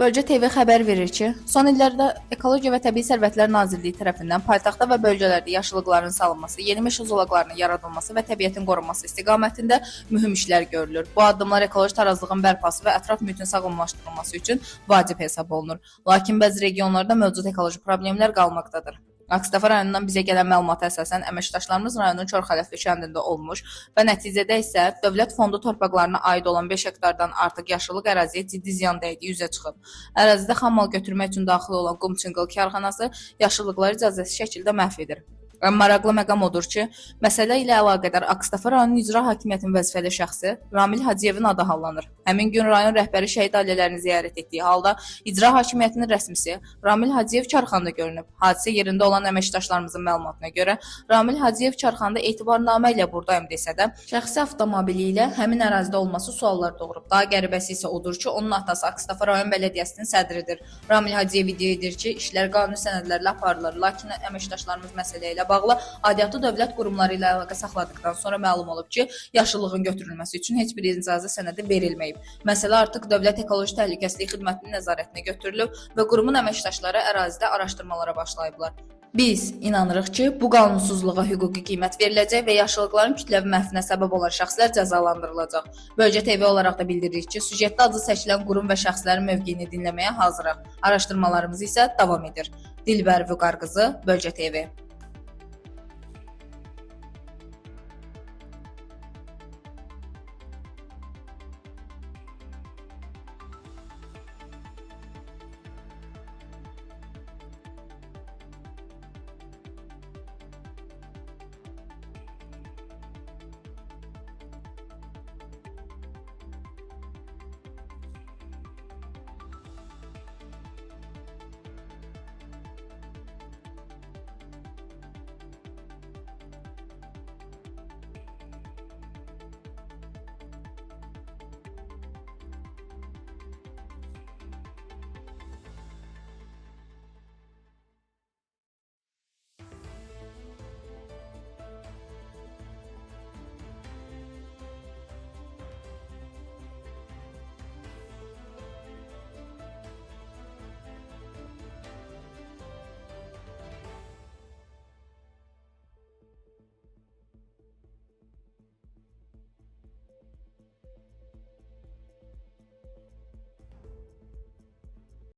Bölgə TV xəbər verir ki, son illərdə Ekologiya və Təbii Sərvətlər Nazirliyi tərəfindən paytaxtda və bölgələrdə yaşıllıqların salınması, yeni meşə zolaqlarının yaradılması və təbiətin qorunması istiqamətində mühüm işlər görülür. Bu addımlar ekoloji tarazlığın bərpası və ətraf mühitin sağlamlaşdırılması üçün vacib hesab olunur. Lakin bəzi regionlarda mövcud ekoloji problemlər qalmaqdadır. Akstafa rayonundan bizə gələn məlumata əsasən əməkdaşlarımız rayonun Çorxələfli kəndində olmuş və nəticədə isə dövlət fondu torpaqlarına aid olan 5 hektardan artıq yaşıllıq əraziyə ciddi ziyan dəydiyi üzə çıxıb. Ərazidə xammal götürmək üçün daxil olan qum-çınqıl karxanası yaşıllıqları icazəsiz şəkildə məhv edir. Ən maraqlı məqam odur ki, məsələ ilə əlaqədar Akstafa rayonunun icra hakimiyyətinin vəzifəli şəxsi Ramil Hacıyevin adı hallanır. Həmin gün rayon rəhbəri şəhid ailələrini ziyarət etdiyi halda icra hakimiyyətinin rəsmisi Ramil Hacıyev Çarxanda görünüb. Hadisə yerində olan əməkdaşlarımızın məlumatına görə Ramil Hacıyev Çarxanda etibarnamə ilə buradayım desə də, şəxsi avtomobili ilə həmin ərazidə olması suallar doğurub. Daha qəribəsi isə odur ki, onun atası Akstafa rayon bələdiyyəsinin sədridir. Ramil Hacıyev iddia edir ki, işlər qanuni sənədlərlə aparılır, lakin əməkdaşlarımız məsələ ilə bağlı aidiyyatı dövlət qurumları ilə əlaqə saxladıqdan sonra məlum olub ki, yaşıllığın götürülməsi üçün heç bir icazə sənədi verilməyib. Məsələ artıq Dövlət Ekoloji Təhlükəsizlik Xidmətinin nəzarətinə götürülüb və qurumun əməkdaşları ərazidə araşdırmalara başlayıblar. Biz inanırıq ki, bu qanunsuzluğa hüquqi qiymət veriləcək və yaşıllıqların kütləvi məhvinə səbəb olan şəxslər cəzalandırılacaq. Bölgə TV olaraq da bildiririk ki, süjetdə adı çəkilən qurum və şəxslərin mövqeyini dinləməyə hazırıq. Araşdırmalarımız isə davam edir. Dilbər Vüqar qızı, Bölgə TV.